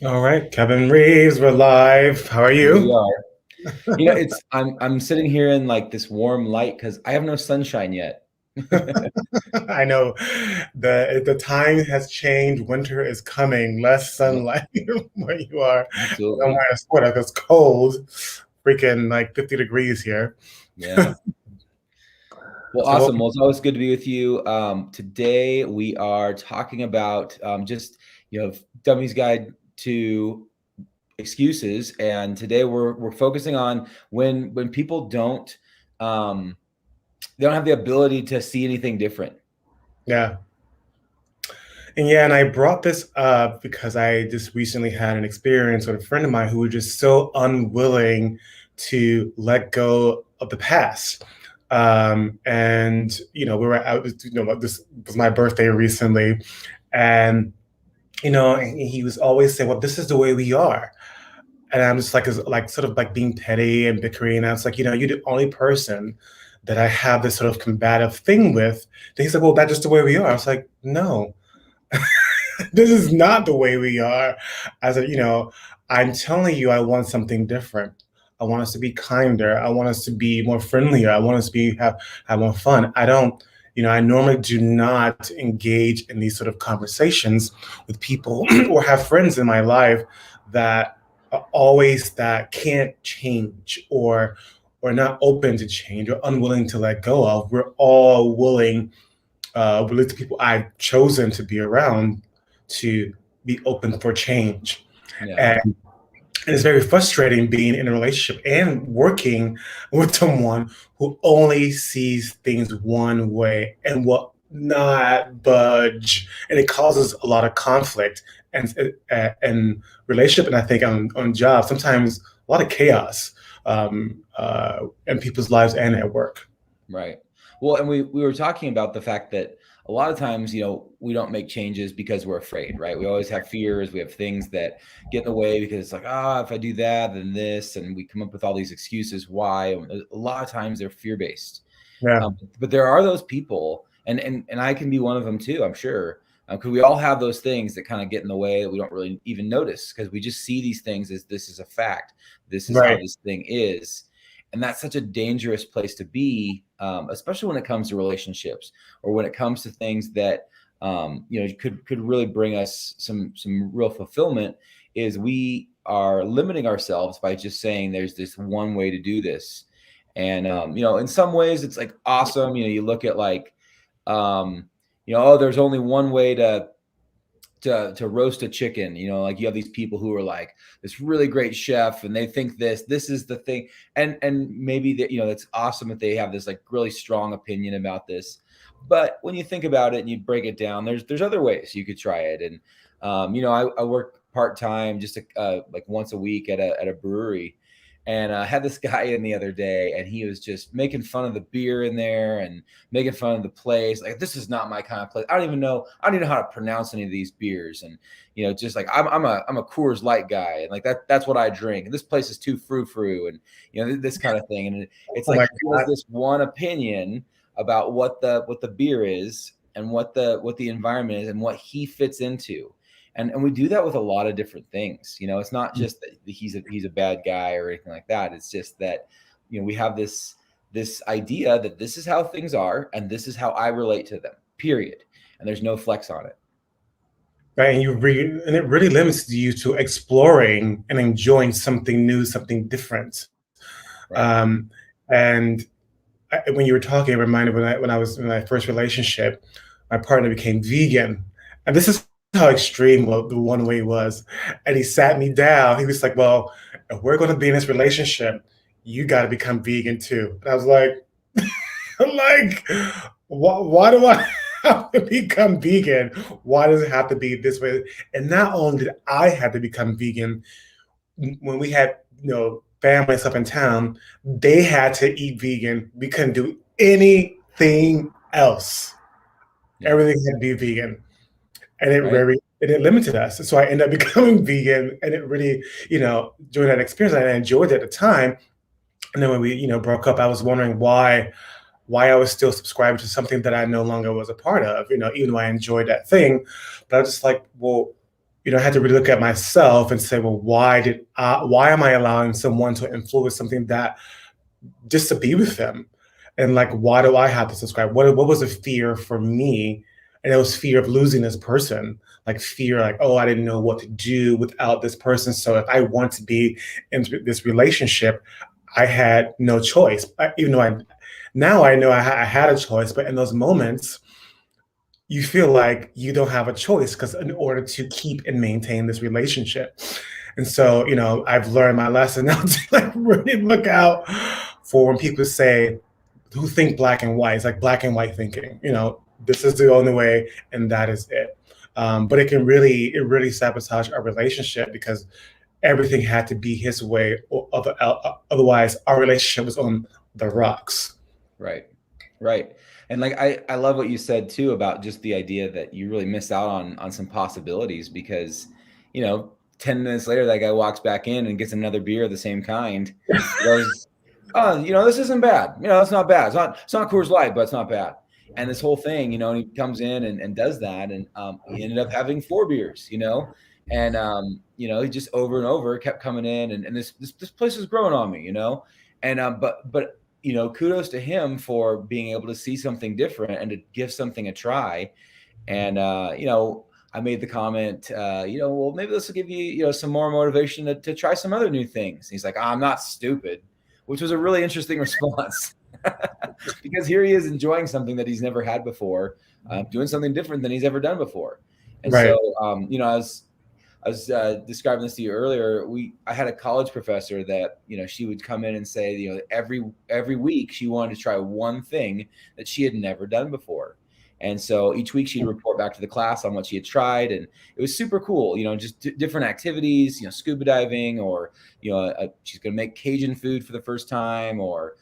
All right, Kevin Reeves, we're live. How are Here we you? are. I'm sitting here in like this warm light because I have no sunshine yet. I know the time has changed. Winter is coming. Less Yep, sunlight where you are. I'm absolutely. wearing a sweater because it's cold. Freaking like 50 degrees here. Yeah. Well, So what? awesome. Well, it's always good to be with you. Today we are talking about just Dummy's Guide to Excuses, and today we're focusing on when people don't they don't have the ability to see anything different. Yeah. And yeah, and I brought this up because I just recently had an experience with a friend of mine who was just so unwilling to let go of the past. And we were out, this was my birthday recently, and and he was always saying, "Well, this is the way we are." And I'm just like, like sort of like being petty and bickering. And I was like, you're the only person that I have this sort of combative thing with. Then he's like, well, that's just the way we are. I was like, no, this is not the way we are. I said, I'm telling you, I want something different. I want us to be kinder. I want us to be more friendlier. I want us to have more fun. I don't, I normally do not engage in these sort of conversations with people or have friends in my life that are always that can't change or not open to change or unwilling to let go of. We're all willing, really the people I've chosen to be around to be open for change. Yeah. And it's very frustrating being in a relationship and working with someone who only sees things one way and will not budge. And it causes a lot of conflict and relationship. And I think on jobs, sometimes a lot of chaos in people's lives and at work. Right. Well, and we were talking about the fact that a lot of times, we don't make changes because we're afraid, right? We always have fears. We have things that get in the way because it's like, if I do that, then this, and we come up with all these excuses why. And a lot of times they're fear based. Yeah. But there are those people, and I can be one of them too, I'm sure, because we all have those things that kind of get in the way that we don't really even notice because we just see these things as this is a fact. This is how Right. this thing is. And that's such a dangerous place to be, especially when it comes to relationships or when it comes to things that could really bring us some real fulfillment. Is we are limiting ourselves by just saying there's this one way to do this, and in some ways it's like awesome. You look at like, oh, there's only one way to roast a chicken. Like you have these people who are like this really great chef and they think this is the thing, and maybe that that's awesome that they have this like really strong opinion about this. But when you think about it and you break it down, there's other ways you could try it. And I work part-time just like once a week at a brewery, and I had this guy in the other day, and he was just making fun of the beer in there and making fun of the place. Like, this is not my kind of place. I don't even know how to pronounce any of these beers. And just like I'm a Coors Light guy, and like that's what I drink. And this place is too frou-frou, and this kind of thing. And it's Oh like my he has God. this one opinion about what the beer is and what the environment is and what he fits into. And we do that with a lot of different things. It's not just that he's a bad guy or anything like that. It's just that we have this idea that this is how things are and this is how I relate to them. Period. And there's no flex on it. Right, and it really limits you to exploring and enjoying something new, something different. Right. Um, and when you were talking, it reminded me when I was in my first relationship, my partner became vegan, and this is how extreme the one way was. And he sat me down. He was like, "Well, if we're going to be in this relationship, you got to become vegan too." And I was like, "I'm like, why do I have to become vegan? Why does it have to be this way?" And not only did I have to become vegan, when we had families up in town, they had to eat vegan. We couldn't do anything else. Yeah. Everything had to be vegan, and Right. it limited us. So I ended up becoming vegan, and it really during that experience, I enjoyed it at the time. And then when we broke up, I was wondering why I was still subscribing to something that I no longer was a part of. Even though I enjoyed that thing, but I was just like, well, I had to really look at myself and say, well, why am I allowing someone to influence something that just to be with them? And like, why do I have to subscribe? What was a fear for me? And it was fear of losing this person, like fear, like, oh, I didn't know what to do without this person. So if I want to be in this relationship, I had no choice. Even though now I know I had a choice, but in those moments, you feel like you don't have a choice because in order to keep and maintain this relationship. And so, I've learned my lesson now to like really look out for when people say who think black and white. It's like black and white thinking. This is the only way, and that is it. But it really sabotage our relationship because everything had to be his way, or otherwise our relationship was on the rocks. Right. Right. And like I love what you said too about just the idea that you really miss out on some possibilities because, 10 minutes later that guy walks back in and gets another beer of the same kind. He goes, oh, this isn't bad. It's not bad. It's not Coors Light, but it's not bad. And this whole thing, and he comes in and does that, and he ended up having 4 beers, and he just over and over kept coming in, and this place is growing on me, and but kudos to him for being able to see something different and to give something a try, and I made the comment, well, maybe this will give you, some more motivation to try some other new things. He's like, I'm not stupid, which was a really interesting response because here he is enjoying something that he's never had before, doing something different than he's ever done before. And Right. so, I was describing this to you earlier. I had a college professor that, she would come in and say, every week she wanted to try one thing that she had never done before. And so each week she'd report back to the class on what she had tried. And it was super cool, just different activities, scuba diving, or, she's going to make Cajun food for the first time, or,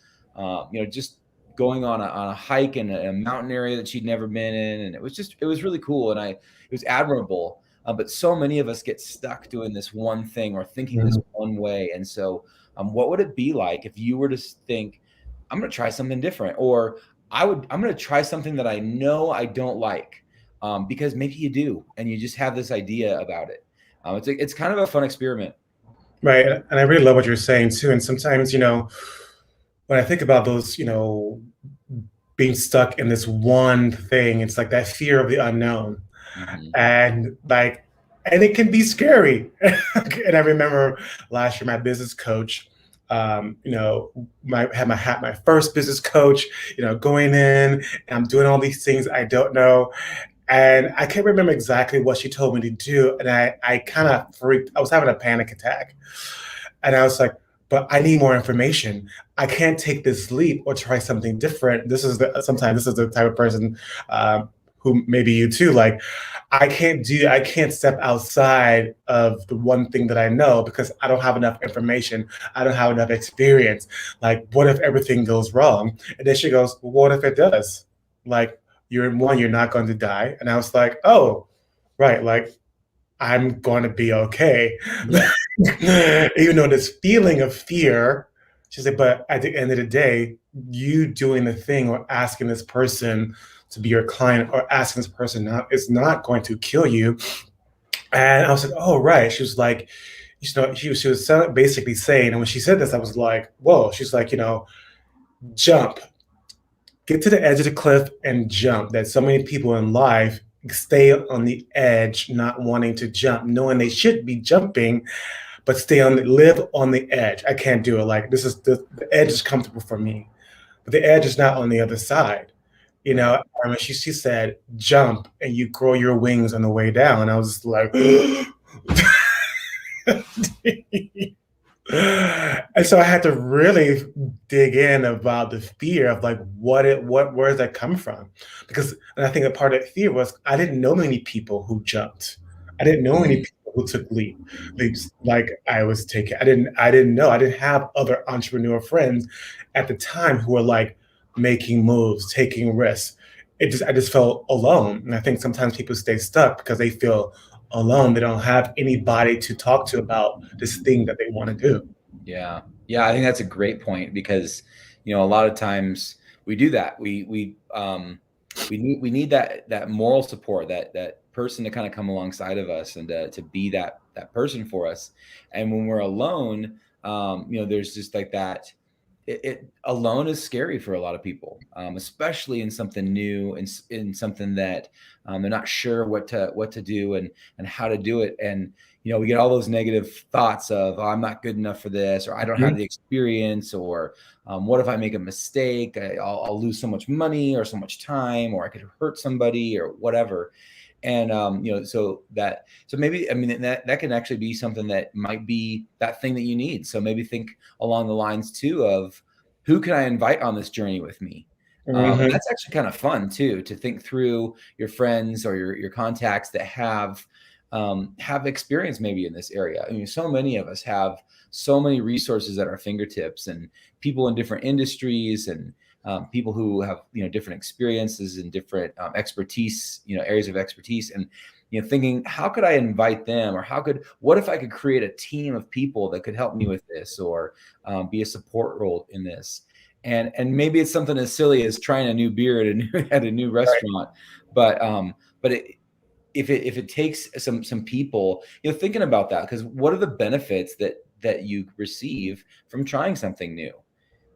just going on a hike in a mountain area that she'd never been in. And it was really cool. And it was admirable. But so many of us get stuck doing this one thing or thinking this one way. And so what would it be like if you were to think, I'm going to try something different, or I'm going to try something that I know I don't like, because maybe you do, and you just have this idea about it. It's kind of a fun experiment. Right. And I really love what you're saying too. And sometimes, when I think about those, being stuck in this one thing, it's like that fear of the unknown. Mm-hmm. And it can be scary. And I remember last year, my business coach, my first business coach, going in and I'm doing all these things I don't know. And I can't remember exactly what she told me to do. And I kind of freaked. I was having a panic attack. And I was like, but I need more information. I can't take this leap or try something different. Sometimes this is the type of person who maybe you too, like, I can't step outside of the one thing that I know because I don't have enough information. I don't have enough experience. Like, what if everything goes wrong? And then she goes, well, what if it does? Like, you're not going to die. And I was like, oh, right. Like, I'm going to be okay. Yeah. Even though this feeling of fear, she said, but at the end of the day, you doing the thing or asking this person to be your client or asking this person out is not going to kill you. And I was like, oh, right. She was like, she was basically saying, and when she said this, I was like, whoa. She's like, jump, get to the edge of the cliff and jump. That so many people in life stay on the edge, not wanting to jump, knowing they should be jumping, but live on the edge. I can't do it. Like, this is the edge is comfortable for me, but the edge is not on the other side. Right. I mean, she said, jump and you grow your wings on the way down. I was like, and so I had to really dig in about the fear of like where does that come from? And I think a part of that fear was I didn't know many people who jumped. I didn't know many people who took leaps like I was taking. I didn't know. I didn't have other entrepreneur friends at the time who were like making moves, taking risks. I just felt alone. And I think sometimes people stay stuck because they feel alone. They don't have anybody to talk to about this thing that they want to do. Yeah. Yeah. I think that's a great point because, a lot of times we do that. We need that moral support, that person to kind of come alongside of us and to be that person for us. And when we're alone, there's just like that. It alone is scary for a lot of people, especially in something new and in something that they're not sure what to do and how to do it. And we get all those negative thoughts of, oh, I'm not good enough for this, or I don't have Mhm. the experience, or what if I make a mistake? I'll lose so much money or so much time, or I could hurt somebody or whatever. And so maybe, I mean, that can actually be something that might be that thing that you need. So maybe think along the lines too of, who can I invite on this journey with me? And Mhm. that's actually kind of fun too, to think through your friends or your contacts that have experience maybe in this area. I mean, so many of us have so many resources at our fingertips, and people in different industries, and people who have different experiences and different expertise, areas of expertise. And thinking, how could I invite them, or what if I could create a team of people that could help me with this, or be a support role in this. And maybe it's something as silly as trying a new beer at a new Right. restaurant. But if it takes some people, thinking about that, because what are the benefits that you receive from trying something new?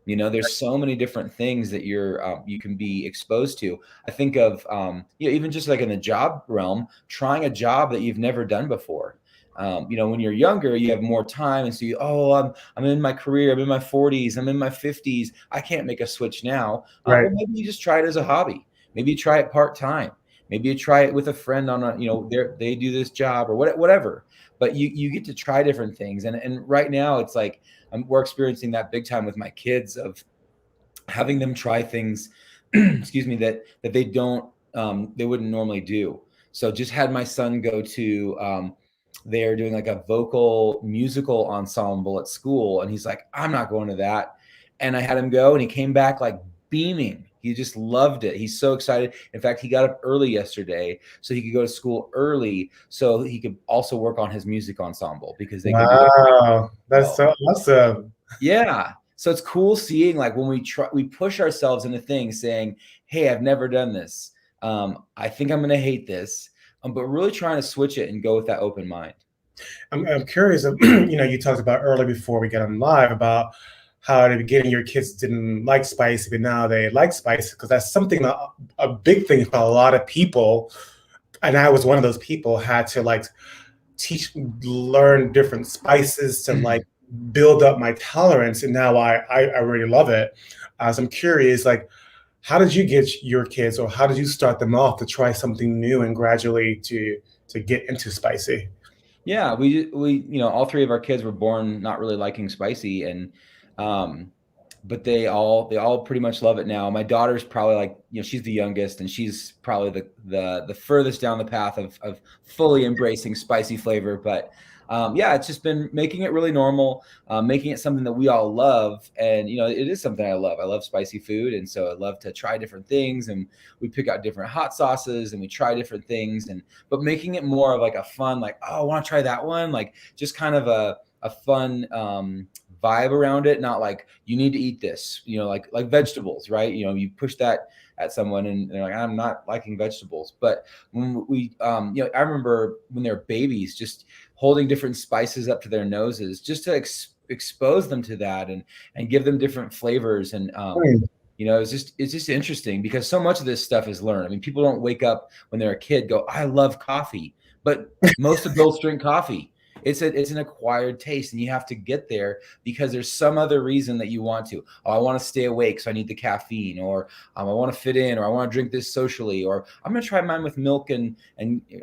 There's so many different things that you can be exposed to. I think of even just like in the job realm, trying a job that you've never done before. When you're younger, you have more time, and so I'm in my career, I'm in my 40s, I'm in my 50s, I can't make a switch now. Right. Well, maybe you just try it as a hobby. Maybe you try it part-time. Maybe you try it with a friend on they do this job, or whatever. But you get to try different things, and right now it's like, we're experiencing that big time with my kids, of having them try things, excuse me, that they wouldn't normally do. So just had my son go to, they're doing like a vocal musical ensemble at school, and he's like, I'm not going to that. And I had him go, and he came back like beaming. He just loved it. He's so excited. In fact, he got up early yesterday so he could go to school early, so he could also work on his music ensemble, because they can do it. Wow. That's Well, so awesome. yeah. So it's cool seeing, like, when we push ourselves into things saying, hey, I've never done this. I think I'm going to hate this. But really trying to switch it and go with that open mind. I'm curious. You talked about earlier before we get on live about how at the beginning your kids didn't like spicy, but now they like spicy, because that's something a big thing for a lot of people. And I was one of those people, had to like learn different spices to like build up my tolerance, and now I really love it. So I'm curious, like, how did you get your kids, or how did you start them off to try something new and gradually to get into spicy? Yeah, we all three of our kids were born not really liking spicy, and um but they all pretty much love it now. My daughter's probably like, she's the youngest, and she's probably the furthest down the path of fully embracing spicy flavor. But yeah, it's just been making it really normal, making it something that we all love. And it is something I love. I love spicy food, and so I love to try different things, and we pick out different hot sauces, and we try different things, but making it more of like a fun, like, oh, I want to try that one, like just kind of a fun vibe around it. Not like, you need to eat this, like vegetables, right? You push that at someone, and they're like, I'm not liking vegetables. But when I remember when they're babies, just holding different spices up to their noses, just to expose them to that, and give them different flavors. And Hmm. it's just interesting, because so much of this stuff is learned. I mean, people don't wake up when they're a kid, go, I love coffee. But most adults drink coffee. It's an acquired taste, and you have to get there because there's some other reason that you want to. Oh, I want to stay awake, so I need the caffeine, or I want to fit in, or I want to drink this socially, or I'm going to try mine with milk and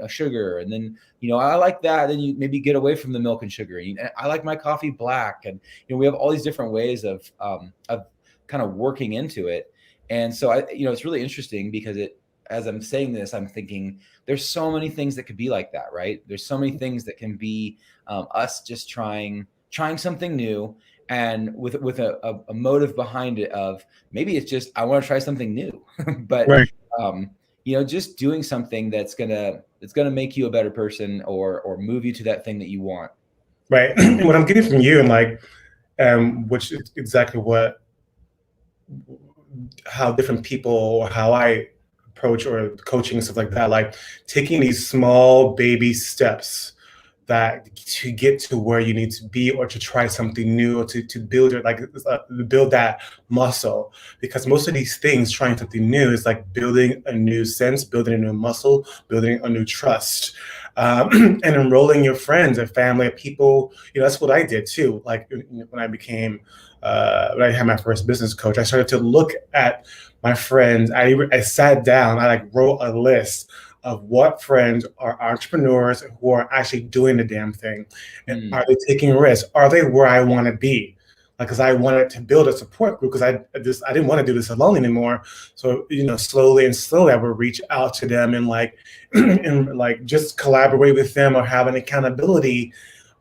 sugar, and then I like that. Then you maybe get away from the milk and sugar. I like my coffee black, and we have all these different ways of kind of working into it. And so it's really interesting, because as I'm saying this, I'm thinking there's so many things that could be like that, right? There's so many things that can be us just trying something new, and with a motive behind it of, maybe it's just, I want to try something new, but Right. um, just doing something that's gonna make you a better person, or move you to that thing that you want. Right. And what I'm getting from you, and like, which is exactly how different people, or how I approach or coaching and stuff like that, like taking these small baby steps that to get to where you need to be or to try something new or to build it like build that muscle, because most of these things trying something new is like building a new sense, building a new muscle, building a new trust, and enrolling your friends and family and people. That's what I did too, like when I became when I had my first business coach, I started to look at my friends. I sat down, I like wrote a list of what friends are entrepreneurs who are actually doing the damn thing. And are Mm, they taking risks? Are they where I want to be? Like, because I wanted to build a support group because I didn't want to do this alone anymore. So slowly and slowly I would reach out to them and like and like just collaborate with them or have an accountability,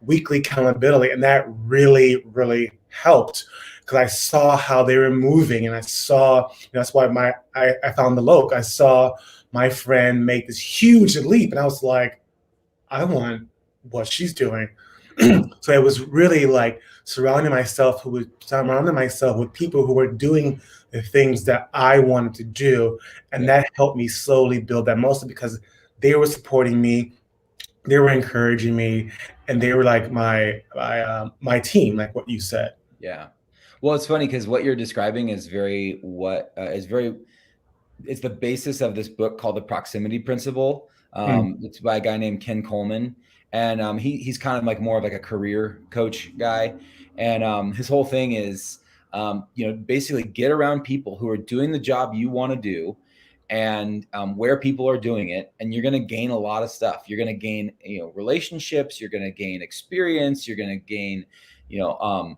weekly accountability, and that really really helped because I saw how they were moving, and I saw that's why I found the Loke. I saw my friend make this huge leap, and I was like, I want what she's doing. So it was really like surrounding myself with people who were doing the things that I wanted to do, and yeah. that helped me slowly build that muscle because they were supporting me, they were encouraging me, and they were like my team, like what you said. Yeah. Well, it's funny because what you're describing is very it's the basis of this book called The Proximity Principle. Mm, It's by a guy named Ken Coleman, and he's kind of like more of like a career coach guy, and his whole thing is basically get around people who are doing the job you want to do, and where people are doing it, and you're going to gain a lot of stuff. You're going to gain relationships, you're going to gain experience, you're going to gain you know um,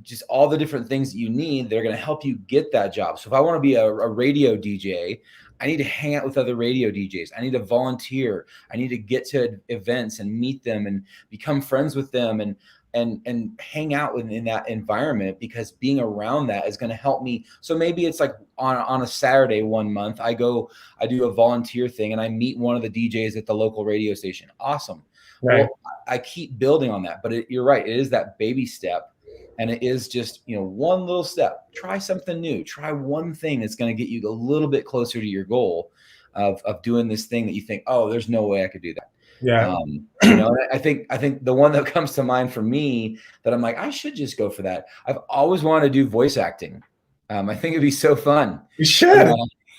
just all the different things that you need. They're going to help you get that job. So if I want to be a radio DJ, I need to hang out with other radio DJs. I need to volunteer. I need to get to events and meet them and become friends with them and hang out in that environment, because being around that is going to help me. So maybe it's like on a Saturday one month, I do a volunteer thing and I meet one of the DJs at the local radio station. Awesome. right. Well, I keep building on that, but you're right. It is that baby step. And it is just, one little step. Try something new. Try one thing that's going to get you a little bit closer to your goal of doing this thing that you think, oh, there's no way I could do that. Yeah. I think the one that comes to mind for me that I'm like, I should just go for that. I've always wanted to do voice acting. I think it'd be so fun. You And, should.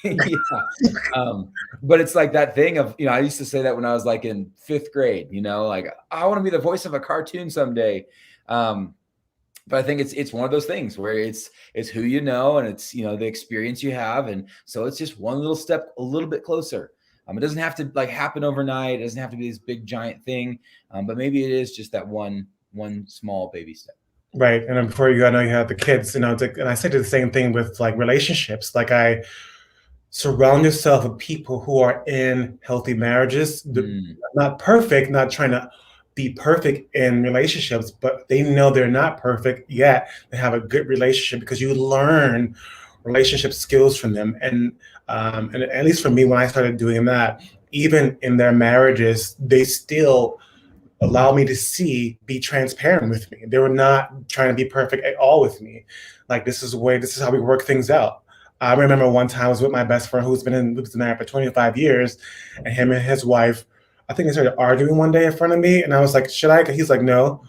yeah. But it's like that thing of, I used to say that when I was like in fifth grade, like I want to be the voice of a cartoon someday. But I think it's one of those things where it's who and it's the experience you have, and so it's just one little step a little bit closer. It doesn't have to like happen overnight. It doesn't have to be this big giant thing, but maybe it is just that one small baby step. Right. And then before you go, I know you have the kids, and I said the same thing with like relationships. Like I surround yourself with people who are in healthy marriages, Mm, not perfect, not trying to be perfect in relationships, but they know they're not perfect yet. They have a good relationship because you learn relationship skills from them. And at least for me, when I started doing that, even in their marriages, they still allow me to be transparent with me. They were not trying to be perfect at all with me. Like this is how we work things out. I remember one time I was with my best friend who's been married for 25 years, and him and his wife, I think they started arguing one day in front of me, and I was like, "Should I?" He's like, "No,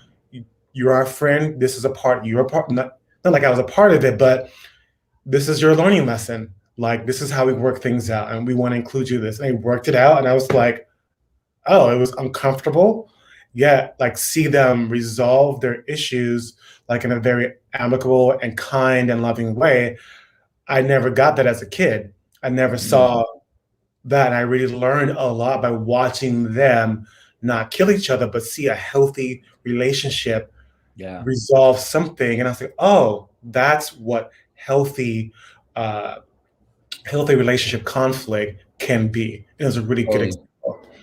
you're our friend. This is a part. You're a part. Not like I was a part of it, but this is your learning lesson. Like this is how we work things out, and we want to include you in this." And they worked it out, and I was like, oh, it was uncomfortable. Yet, like, see them resolve their issues like in a very amicable and kind and loving way. I never got that as a kid. I never mm, saw that. And I really learned a lot by watching them not kill each other, but see a healthy relationship yeah, resolve something. And I was like, oh, that's what uh, healthy relationship conflict can be. It was a really good totally. example.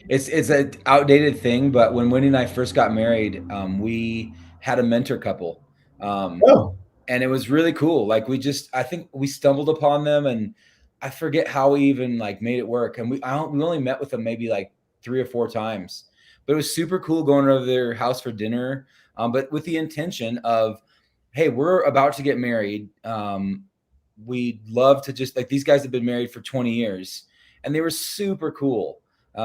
It's an outdated thing, but when Wendy and I first got married, we had a mentor couple, um, Oh, and it was really cool. Like I think we stumbled upon them, and I forget how we even like made it work. And we only met with them maybe like 3 or 4 times, but it was super cool going over their house for dinner. But with the intention of, hey, we're about to get married. We'd love to just like these guys have been married for 20 years. and they were super cool.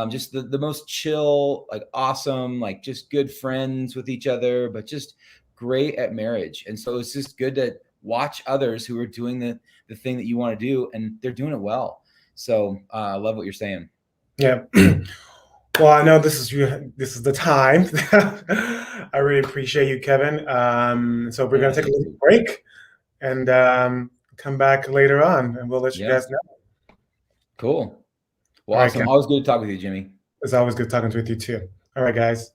Just the most chill, like awesome, like just good friends with each other, but just great at marriage. And so it's just good to watch others who are doing the thing that you want to do, and they're doing it well. So I love what you're saying. Yeah. Well, I know this is the time. I really appreciate you, Kevin. So we're gonna Yeah, take a you little too. break and come back later on, and we'll let you Yeah, guys know. cool. Well, All right, awesome. guys. Always good to talk with you, Jimmy. It's always good talking with you too. All right, guys.